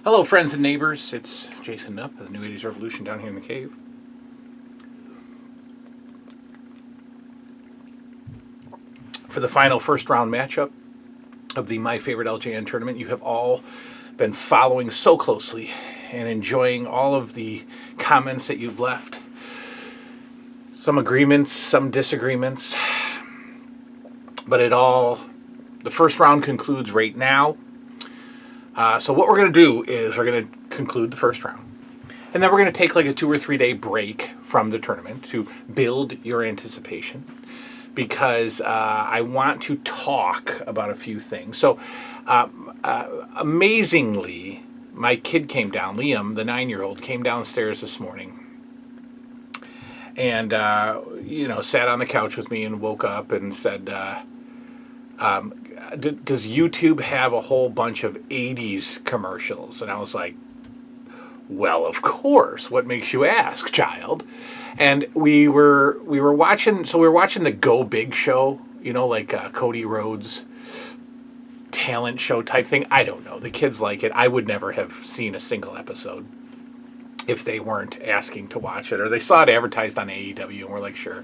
Hello, friends and neighbors. It's Jason Knupp of the New 80s Revolution down here in the cave. For the final first round matchup of the My Favorite LJN tournament, you have all been following so closely and enjoying all of the comments that you've left. Some agreements, some disagreements. But the first round concludes right now. So what we're going to do is we're going to conclude the first round. And then we're going to take like a 2 or 3 day break from the tournament to build your anticipation. Because I want to talk about a few things. So amazingly, my kid came down, Liam, the 9-year-old, came downstairs this morning. And, sat on the couch with me and woke up and said, does YouTube have a whole bunch of 80s commercials? And I was like, well, of course. What makes you ask, child? And we were watching the Go Big show, like Cody Rhodes talent show type thing. I don't know. The kids like it. I would never have seen a single episode if they weren't asking to watch it, or they saw it advertised on AEW and we're like, sure.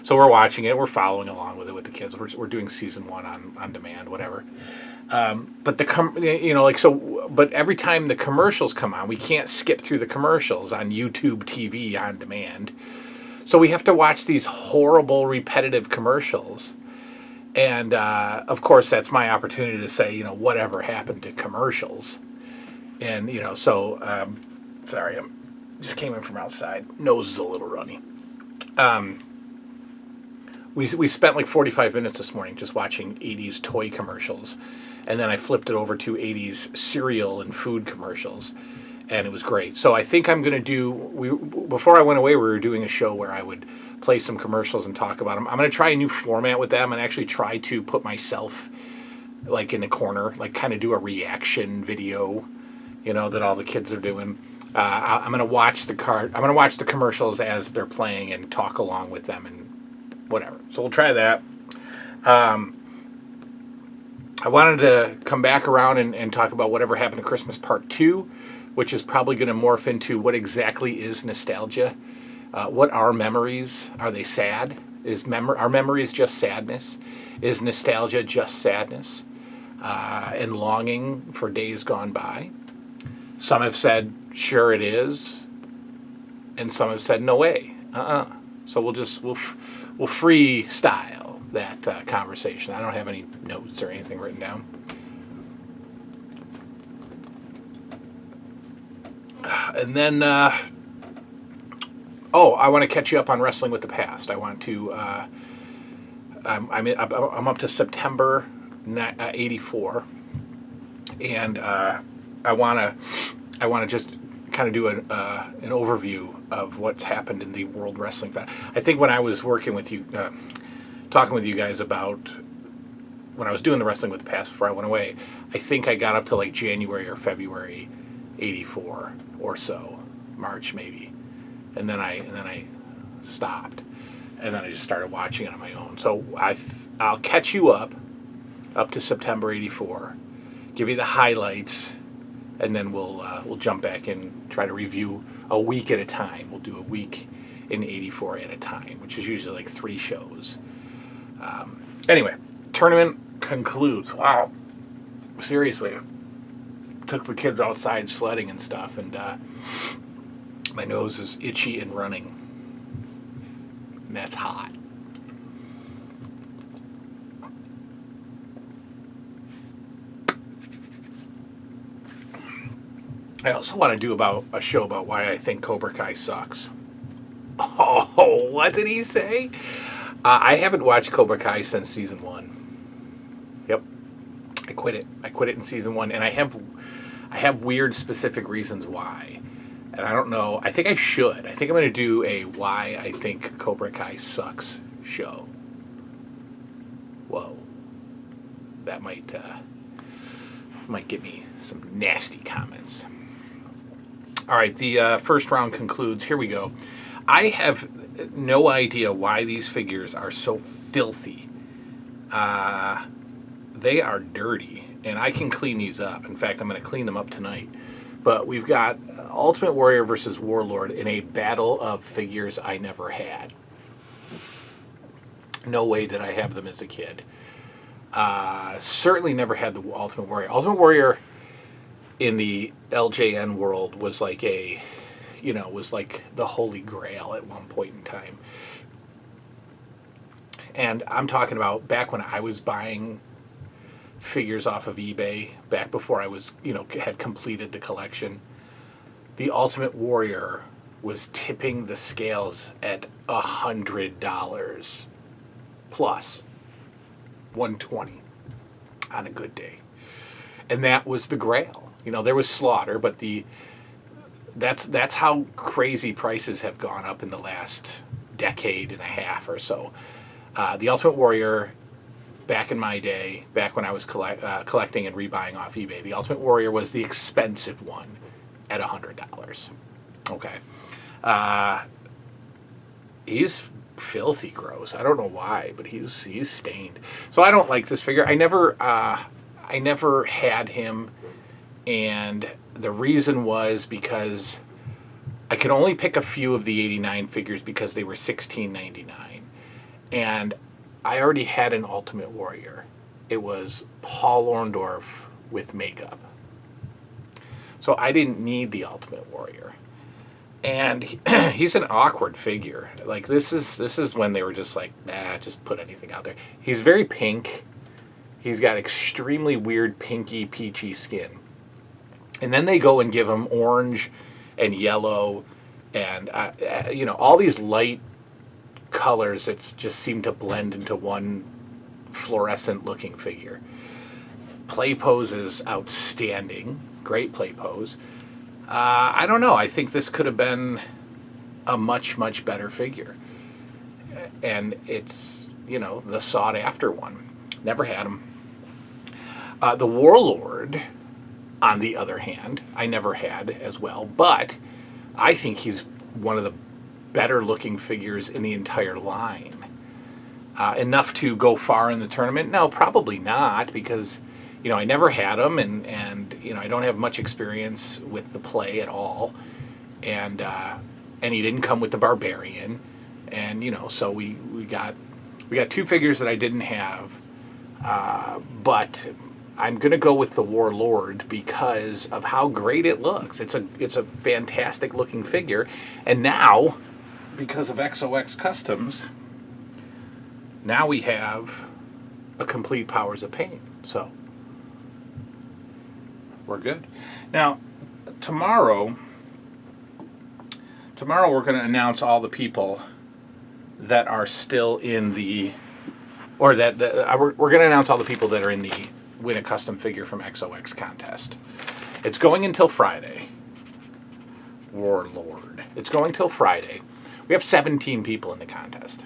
So we're watching it. We're following along with it with the kids. We're doing season 1 on demand, whatever. But but every time the commercials come on, we can't skip through the commercials on YouTube TV on demand. So we have to watch these horrible, repetitive commercials. And, of course, that's my opportunity to say, whatever happened to commercials. And, sorry, I just came in from outside. Nose is a little runny. We spent like 45 minutes this morning just watching 80s toy commercials. And then I flipped it over to 80s cereal and food commercials. And it was great. So I think I'm going to before I went away, we were doing a show where I would play some commercials and talk about them. I'm going to try a new format with them and actually try to put myself like in a corner, like kind of do a reaction video, that all the kids are doing. I'm going to watch the commercials as they're playing and talk along with them and whatever. So we'll try that. I wanted to come back around and talk about Whatever Happened to Christmas Part 2, which is probably going to morph into what exactly is nostalgia. What are memories? Are they sad? Are memories just sadness? Is nostalgia just sadness? And longing for days gone by? Some have said, sure it is. And some have said, no way. So we'll freestyle that conversation. I don't have any notes or anything written down. And then, I want to catch you up on Wrestling with the Past. I want to, I'm up to September 84, and I want to just kind of do an overview of what's happened in the World Wrestling Federation. I think when I was working with you, talking with you guys about when I was doing the Wrestling with the Past before I went away, I think I got up to like January or February 84 or so, March maybe, and then I stopped, and then I just started watching it on my own. So I'll catch you up to September 84, give you the highlights, and then we'll jump back and try to review a week at a time. We'll do a week in 84 at a time, which is usually like 3 shows. Anyway, tournament concludes. Wow, seriously. Took the kids outside sledding and stuff, and my nose is itchy and running, and that's hot. I also want to do a show about why I think Cobra Kai sucks. Oh, what did he say? I haven't watched Cobra Kai since season 1. Yep, I quit it in season 1, and I have weird specific reasons why, and I don't know. I think I should. I think I'm going to do a why I think Cobra Kai sucks show. Whoa, that might get me some nasty comments. All right, the first round concludes. Here we go. I have no idea why these figures are so filthy. They are dirty, and I can clean these up. In fact, I'm going to clean them up tonight. But we've got Ultimate Warrior versus Warlord in a battle of figures I never had. No way did I have them as a kid. Certainly never had the Ultimate Warrior. Ultimate Warrior in the LJN world was like was like the holy grail at one point in time. And I'm talking about back when I was buying figures off of eBay, back before I was, had completed the collection. The Ultimate Warrior was tipping the scales at $100 plus, 120 on a good day, and that was the grail. There was slaughter, but that's how crazy prices have gone up in the last decade and a half or so. The Ultimate Warrior, back in my day, back when I was collecting and rebuying off eBay, the Ultimate Warrior was the expensive one at $100. Okay. He's filthy gross. I don't know why, but he's stained. So I don't like this figure. I never had him, and the reason was because I could only pick a few of the 89 figures because they were $16.99. And I already had an Ultimate Warrior. It was Paul Orndorff with makeup. So I didn't need the Ultimate Warrior. And he's an awkward figure. Like, this is when they were just like, just put anything out there. He's very pink. He's got extremely weird pinky, peachy skin. And then they go and give him orange and yellow and, all these light colors that just seem to blend into one fluorescent looking figure. Play pose is outstanding. Great play pose. I don't know. I think this could have been a much, much better figure. And it's, the sought after one. Never had him. The Warlord, on the other hand, I never had as well, but I think he's one of the better looking figures in the entire line. Enough to go far in the tournament? No, probably not, because I never had him, and I don't have much experience with the play at all, and he didn't come with the Barbarian, and so we got two figures that I didn't have, but I'm gonna go with the Warlord because of how great it looks. It's a fantastic looking figure, and now, because of XOX Customs, now we have a complete Powers of Pain. So we're good. Now, tomorrow we're going to announce all the people that are still in the, or we're going to announce all the people that are in the Win a Custom Figure from XOX contest. It's going until Friday. Warlord. It's going till Friday. We have 17 people in the contest.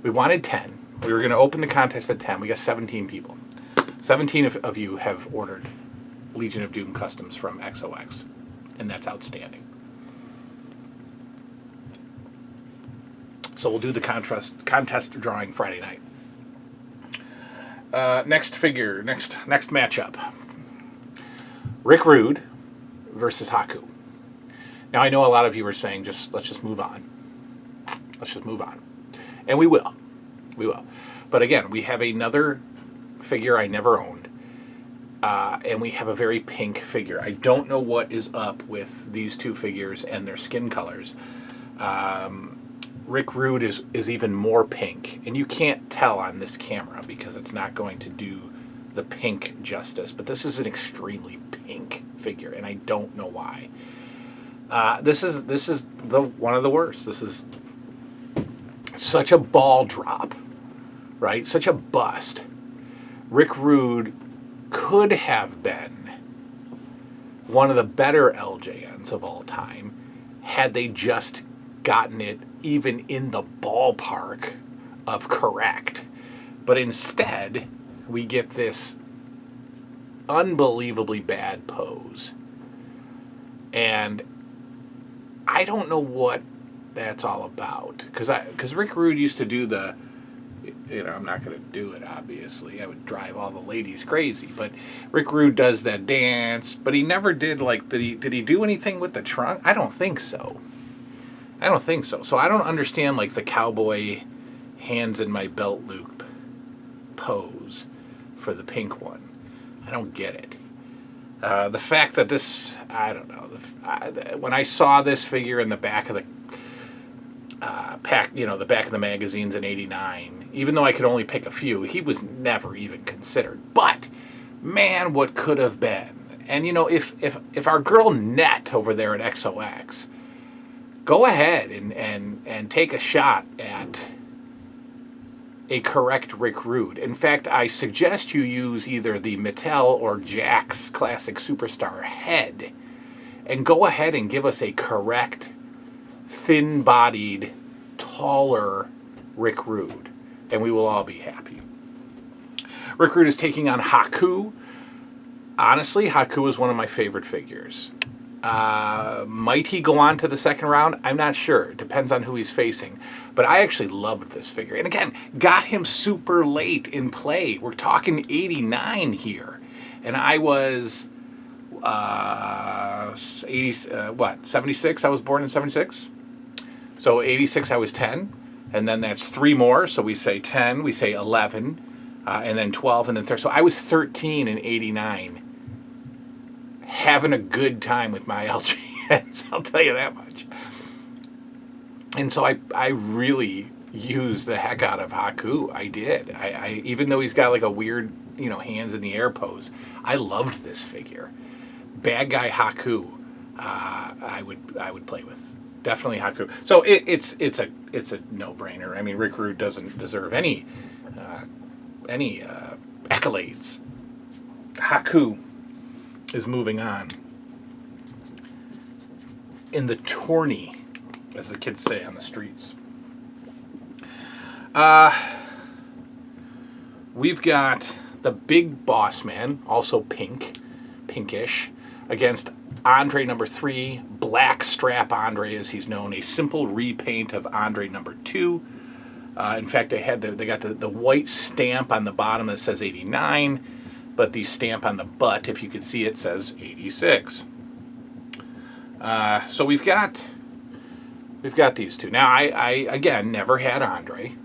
We wanted 10. We were going to open the contest at 10. We got 17 people. 17 of you have ordered Legion of Doom Customs from XOX, and that's outstanding. So we'll do the contest drawing Friday night. Next figure, next matchup. Rick Rude versus Haku. Now, I know a lot of you are saying, let's just move on. Let's just move on. And we will. We will. But again, we have another figure I never owned. And we have a very pink figure. I don't know what is up with these two figures and their skin colors. Rick Rude is even more pink. And you can't tell on this camera because it's not going to do the pink justice. But this is an extremely pink figure, and I don't know why. This is one of the worst. This is such a ball drop, right? Such a bust. Rick Rude could have been one of the better LJNs of all time had they just gotten it even in the ballpark of correct. But instead, we get this unbelievably bad pose. And I don't know what that's all about. Because Rick Rude used to do the I'm not going to do it, obviously. I would drive all the ladies crazy. But Rick Rude does that dance, but he never did, did he do anything with the trunk? I don't think so. So I don't understand, the cowboy hands in my belt loop pose for the pink one. I don't get it. The fact that this, I don't know. When I saw this figure in the back of the the back of the magazines in '89, even though I could only pick a few, he was never even considered. But man, what could have been? And if our girl Net over there at XOX, go ahead and take a shot at a correct Rick Rude. In fact, I suggest you use either the Mattel or Jakks Classic Superstar head, and go ahead and give us a correct, thin-bodied, taller Rick Rude, and we will all be happy. Rick Rude is taking on Haku. Honestly, Haku is one of my favorite figures. Might he go on to the second round? I'm not sure. It depends on who he's facing. But I actually loved this figure. And again, got him super late in play. We're talking '89 here. And I was 76? I was born in 76. So '86 I was 10. And then that's 3 more. So we say 10, we say 11, and then 12, and then 13. So I was 13 in '89. Having a good time with my LJNs, I'll tell you that much. And so I really used the heck out of Haku. I did. I even though he's got a weird, hands in the air pose, I loved this figure. Bad guy Haku, I would play with. Definitely Haku. So it's a no-brainer. I mean, Rick Rude doesn't deserve any accolades. Haku is moving on in the tourney, as the kids say on the streets. We've got the Big Boss Man, also pinkish, against Andre number 3, Black Strap Andre as he's known, a simple repaint of Andre number 2. In fact, they got the white stamp on the bottom that says 89. But the stamp on the butt, if you could see it, says 86. So we've got these two. Now, I again never had Andre,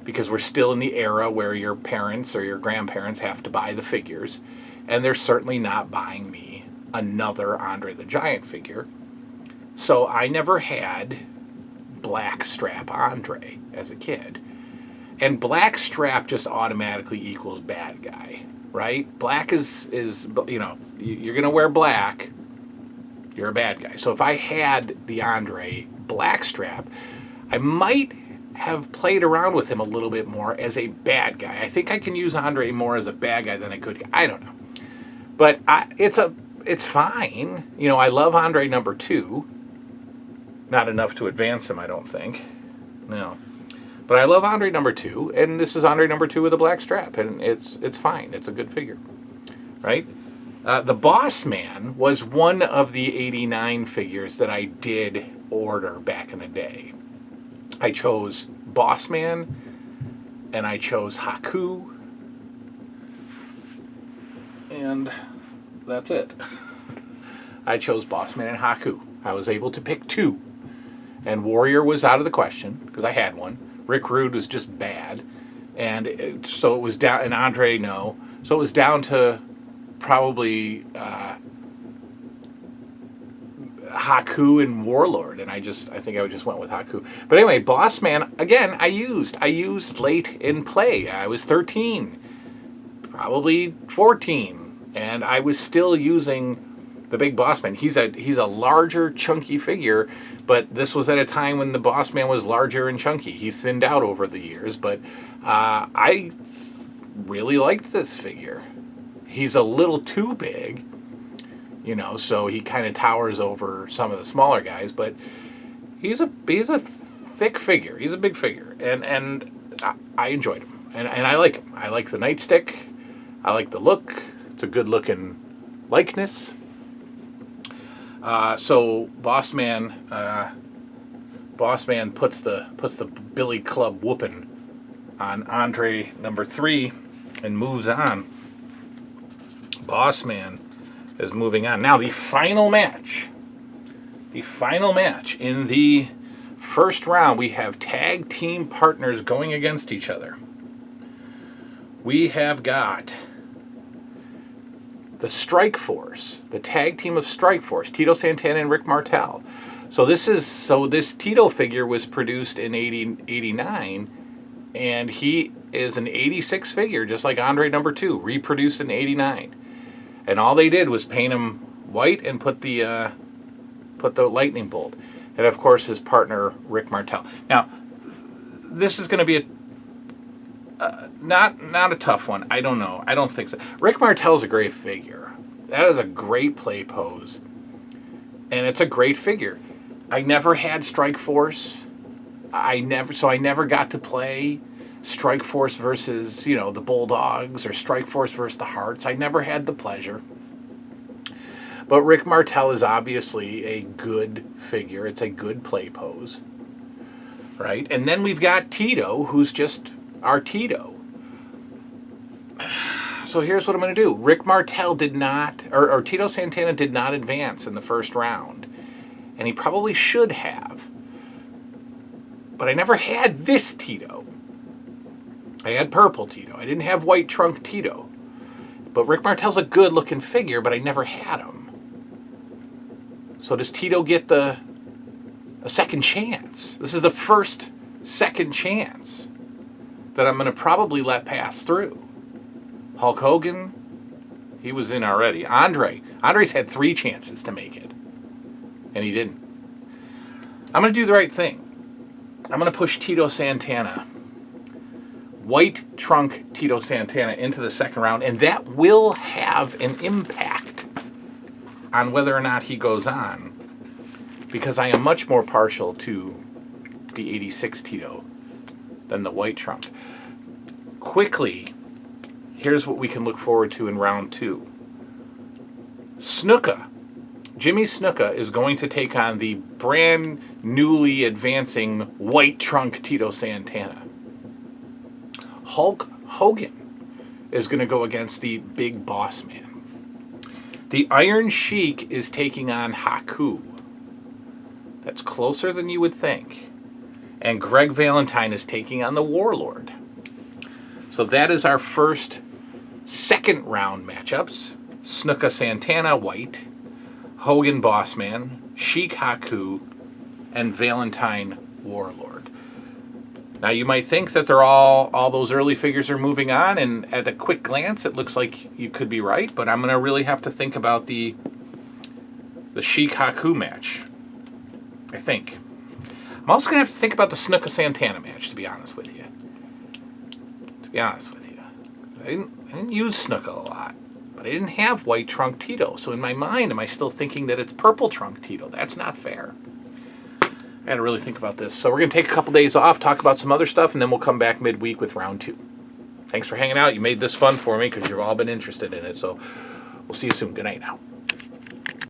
because we're still in the era where your parents or your grandparents have to buy the figures, and they're certainly not buying me another Andre the Giant figure. So I never had Black Strap Andre as a kid, and Black Strap just automatically equals bad guy. Right? Black is you're going to wear black, you're a bad guy. So if I had the Andre Blackstrap, I might have played around with him a little bit more as a bad guy. I think I can use Andre more as a bad guy than a good guy. I don't know. But it's fine. I love Andre number 2. Not enough to advance him, I don't think. No. But I love Andre number 2, and this is Andre number 2 with a black strap, and it's fine. It's a good figure, right? The Boss Man was one of the '89 figures that I did order back in the day. I chose Boss Man, and I chose Haku, and that's it. I chose Boss Man and Haku. I was able to pick 2, and Warrior was out of the question because I had one. Rick Rude was just bad, and so it was down. And Andre, no. So it was down to probably Haku and Warlord, and I think I just went with Haku. But anyway, Boss Man again. I used late in play. I was 13, probably 14, and I was still using the Big Boss Man. He's a larger, chunky figure. But this was at a time when the Boss Man was larger and chunky. He thinned out over the years, but I really liked this figure. He's a little too big, so he kind of towers over some of the smaller guys, but he's a thick figure. He's a big figure, and I enjoyed him, and I like him. I like the nightstick. I like the look. It's a good looking likeness. So Boss Man puts the Billy Club whooping on Andre number 3 and moves on. Boss Man is moving on. Now the final match. The final match in the first round, we have tag team partners going against each other. We have got the Strike Force, the tag team of Strike Force, Tito Santana and Rick Martel. So this Tito figure was produced in 89, and he is an 86 figure, just like Andre number 2, reproduced in 89. And all they did was paint him white and put the lightning bolt, and of course his partner Rick Martel. Now, this is going to be not a tough one. I don't know. I don't think so. Rick Martel's a great figure. That is a great play pose, and it's a great figure. I never had Strike Force. I never got to play Strike Force versus, the Bulldogs or Strike Force versus the Hearts. I never had the pleasure. But Rick Martel is obviously a good figure. It's a good play pose, right? And then we've got Tito, who's just our Tito. So here's what I'm going to do. Rick Martel did not, or Tito Santana did not advance in the first round. And he probably should have. But I never had this Tito. I had purple Tito. I didn't have white trunk Tito. But Rick Martel's a good looking figure, but I never had him. So does Tito get a second chance? This is the first second chance that I'm going to probably let pass through. Hulk Hogan, he was in already. Andre's had 3 chances to make it, and he didn't. I'm going to do the right thing. I'm going to push Tito Santana, white trunk Tito Santana, into the second round, and that will have an impact on whether or not he goes on, because I am much more partial to the 86 Tito than the white trunk. Quickly, here's what we can look forward to in round 2. Snuka. Jimmy Snuka is going to take on the brand newly advancing white trunk Tito Santana. Hulk Hogan is going to go against the Big Boss Man. The Iron Sheik is taking on Haku. That's closer than you would think. And Greg Valentine is taking on the Warlord. So that is our first second round matchups. Snuka Santana white, Hogan Bossman, Sheik Haku, and Valentine Warlord. Now you might think that they're all those early figures are moving on, and at a quick glance it looks like you could be right, but I'm going to really have to think about the Sheik Haku match, I think. I'm also going to have to think about the Snuka Santana match, to be honest with you. I didn't use Snuka a lot, but I didn't have white trunk Tito, so in my mind am I still thinking that it's purple trunk Tito? That's not fair. I got to really think about this. So we're going to take a couple days off, talk about some other stuff, and then we'll come back midweek with round 2. Thanks for hanging out. You made this fun for me because you've all been interested in it. So we'll see you soon. Good night now.